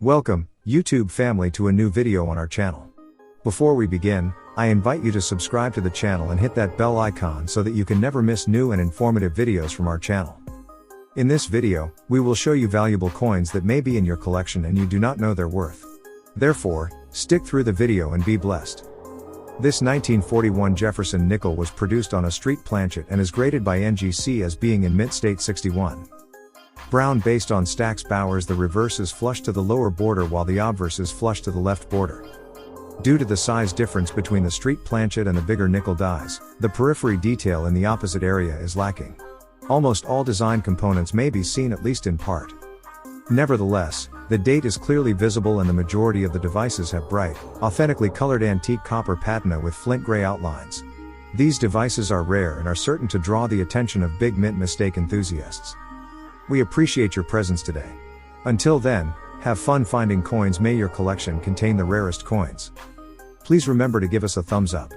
Welcome, YouTube family, to a new video on our channel. Before we begin, I invite you to subscribe to the channel and hit that bell icon so that you can never miss new and informative videos from our channel. In this video, we will show you valuable coins that may be in your collection and you do not know their worth. Therefore, stick through the video and be blessed. This 1941 Jefferson nickel was produced on a street planchet and is graded by NGC as being in mint state 61. Brown based on Stack's Bowers. The reverse is flush to the lower border while the obverse is flush to the left border. Due to the size difference between the street planchet and the bigger nickel dies, the periphery detail in the opposite area is lacking. Almost all design components may be seen at least in part. Nevertheless, the date is clearly visible and the majority of the devices have bright, authentically colored antique copper patina with flint gray outlines. These devices are rare and are certain to draw the attention of big mint mistake enthusiasts. We appreciate your presence today. Until then, have fun finding coins. May your collection contain the rarest coins. Please remember to give us a thumbs up.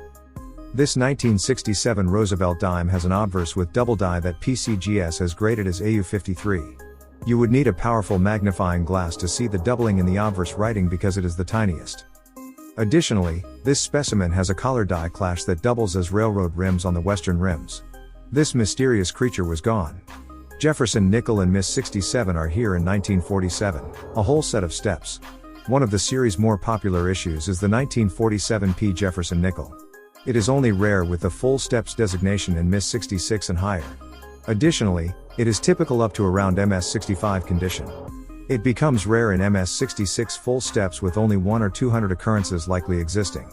This 1967 Roosevelt dime has an obverse with double die that PCGS has graded as AU53. You would need a powerful magnifying glass to see the doubling in the obverse writing because it is the tiniest. Additionally, this specimen has a collar die clash that doubles as railroad rims on the western rims. This mysterious creature was gone. Jefferson nickel and Miss 67 are here in 1947, a whole set of steps. One of the series' more popular issues is the 1947 P Jefferson nickel. It is only rare with the full steps designation in Miss 66 and higher. Additionally, it is typical up to around MS 65 condition. It becomes rare in MS 66 full steps with only 1 or 200 occurrences likely existing.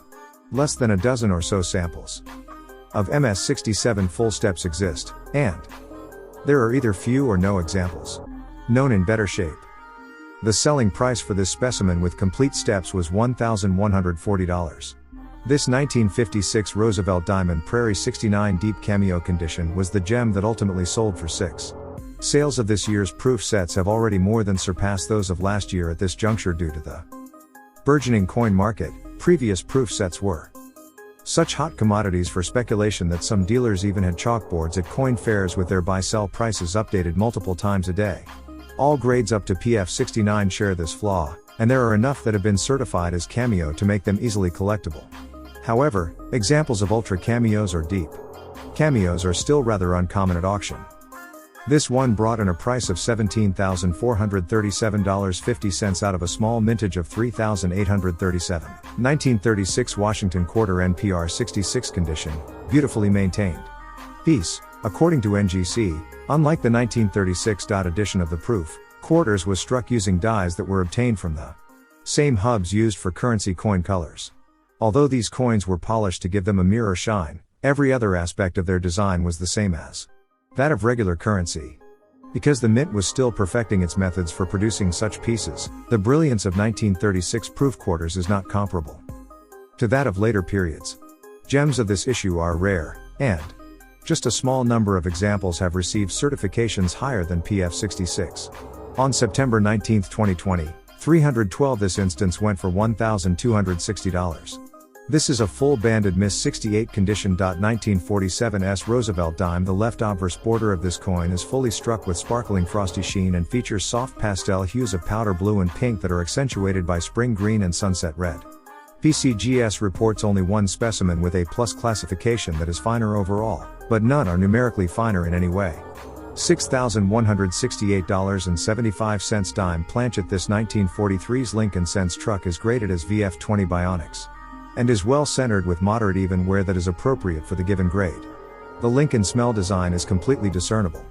Less than a dozen or so samples of MS 67 full steps exist, and there are either few or no examples known in better shape. The selling price for this specimen with complete steps was $1,140. This 1956 Roosevelt Diamond Prairie 69 deep cameo condition was the gem that ultimately sold for $6. Sales of this year's proof sets have already more than surpassed those of last year at this juncture due to the burgeoning coin market. Previous proof sets were such hot commodities for speculation that some dealers even had chalkboards at coin fairs with their buy-sell prices updated multiple times a day. All grades up to PF69 share this flaw, and there are enough that have been certified as cameo to make them easily collectible. However, examples of ultra cameos or deep cameos are still rather uncommon at auction. This one brought in a price of $17,437.50 out of a small mintage of 3,837. 1936 Washington Quarter NPR 66 condition, beautifully maintained piece. According to NGC, unlike the 1936 edition of the proof, quarters was struck using dies that were obtained from the same hubs used for currency coin colors. Although these coins were polished to give them a mirror shine, every other aspect of their design was the same as that of regular currency. Because the mint was still perfecting its methods for producing such pieces, the brilliance of 1936 proof quarters is not comparable to that of later periods. Gems of this issue are rare, and just a small number of examples have received certifications higher than PF66. On September 19, 2020, 312 this instance went for $1,260. This is a full banded Miss 68 condition. 1947 S Roosevelt dime. The left obverse border of this coin is fully struck with sparkling frosty sheen and features soft pastel hues of powder blue and pink that are accentuated by spring green and sunset red. PCGS reports only one specimen with A+ classification that is finer overall, but none are numerically finer in any way. $6,168.75 dime planchet. This 1943's Lincoln Sense truck is graded as VF20 Bionics and is well centered with moderate even wear that is appropriate for the given grade. The Lincoln smell design is completely discernible.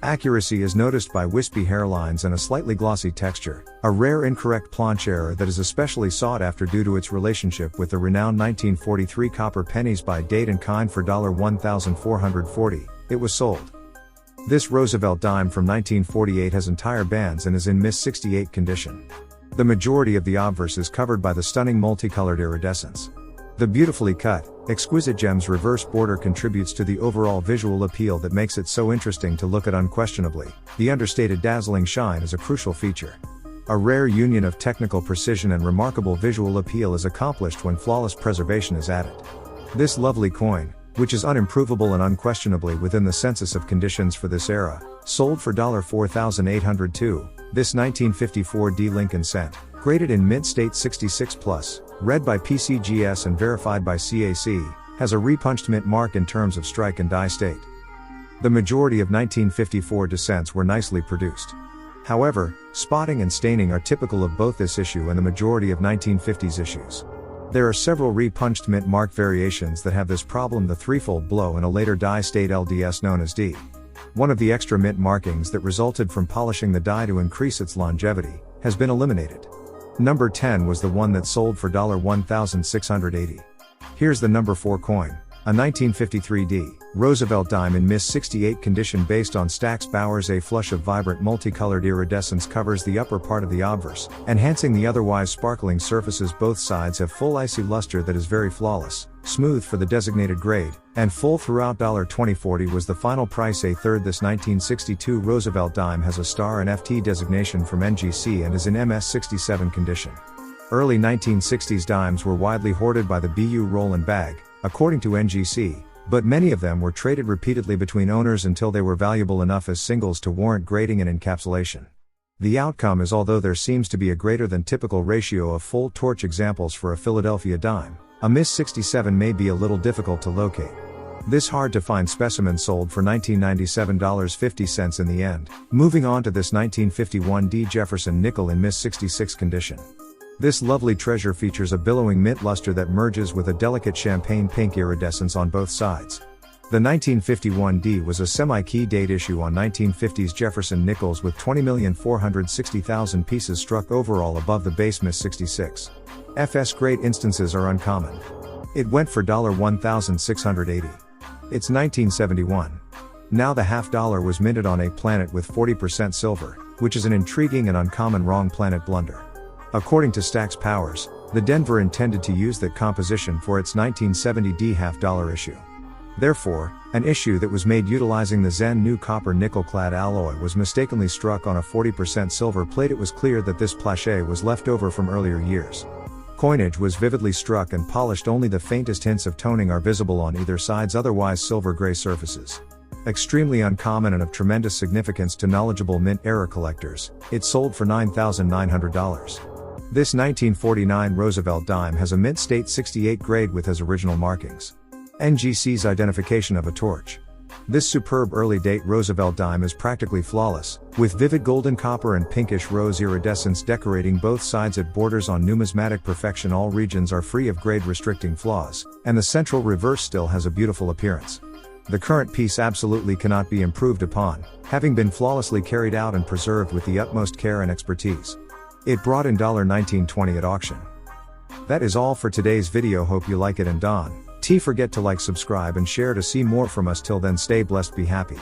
Accuracy is noticed by wispy hairlines and a slightly glossy texture, a rare incorrect planche error that is especially sought after due to its relationship with the renowned 1943 copper pennies by date and kind for $1,440. It was sold. This Roosevelt dime from 1948 has entire bands and is in Miss 68 condition. The majority of the obverse is covered by the stunning multicolored iridescence. The beautifully cut, exquisite gem's reverse border contributes to the overall visual appeal that makes it so interesting to look at. Unquestionably, the understated dazzling shine is a crucial feature. A rare union of technical precision and remarkable visual appeal is accomplished when flawless preservation is added. This lovely coin, which is unimprovable and unquestionably within the census of conditions for this era, sold for $4,802. This 1954 D Lincoln cent, Graded in mint state 66+, read by PCGS and verified by CAC, has a repunched mint mark in terms of strike and die state. The majority of 1954 descents were nicely produced. However, spotting and staining are typical of both this issue and the majority of 1950s issues. There are several repunched mint mark variations that have this problem: the threefold blow and a later die state LDS known as D. One of the extra mint markings that resulted from polishing the die to increase its longevity has been eliminated. Number 10 was the one that sold for $1,680. Here's the number 4 coin, a 1953 D Roosevelt dime in Miss 68 condition based on Stack's Bowers. A flush of vibrant multicolored iridescence covers the upper part of the obverse, enhancing the otherwise sparkling surfaces. Both sides have full icy luster that is very flawless, smooth for the designated grade, and full throughout. $20.40 was the final price. A third. This 1962 Roosevelt dime has a star and FT designation from NGC and is in MS 67 condition. Early 1960s dimes were widely hoarded by the BU roll and bag, according to NGC, but many of them were traded repeatedly between owners until they were valuable enough as singles to warrant grading and encapsulation. The outcome is, although there seems to be a greater than typical ratio of full torch examples for a Philadelphia dime, a Miss 67 may be a little difficult to locate. This hard to find specimen sold for $1997.50 in the end. Moving on to this 1951 D Jefferson nickel in Miss 66 condition. This lovely treasure features a billowing mint luster that merges with a delicate champagne pink iridescence on both sides. The 1951 D was a semi-key date issue on 1950s Jefferson nickels with 20,460,000 pieces struck overall above the base Miss 66. FS grade instances are uncommon. It went for $1,680. It's 1971. Now the half dollar was minted on a planet with 40% silver, which is an intriguing and uncommon wrong planet blunder. According to Stack's Powers, the Denver intended to use that composition for its 1970 D half-dollar issue. Therefore, an issue that was made utilizing the Zen new copper nickel-clad alloy was mistakenly struck on a 40% silver plate. It was clear that this plaché was left over from earlier years. Coinage was vividly struck and polished. Only the faintest hints of toning are visible on either side's otherwise silver-gray surfaces. Extremely uncommon and of tremendous significance to knowledgeable mint-era collectors, it sold for $9,900. This 1949 Roosevelt dime has a mint state 68 grade with his original markings. NGC's identification of a torch. This superb early date Roosevelt dime is practically flawless, with vivid golden copper and pinkish rose iridescence decorating both sides. It borders on numismatic perfection. All regions are free of grade restricting flaws, and the central reverse still has a beautiful appearance. The current piece absolutely cannot be improved upon, having been flawlessly carried out and preserved with the utmost care and expertise. It brought in $19.20 at auction. That is all for today's video. Hope you like it, and don't forget to like, subscribe and share to see more from us. Till then, stay blessed, be happy.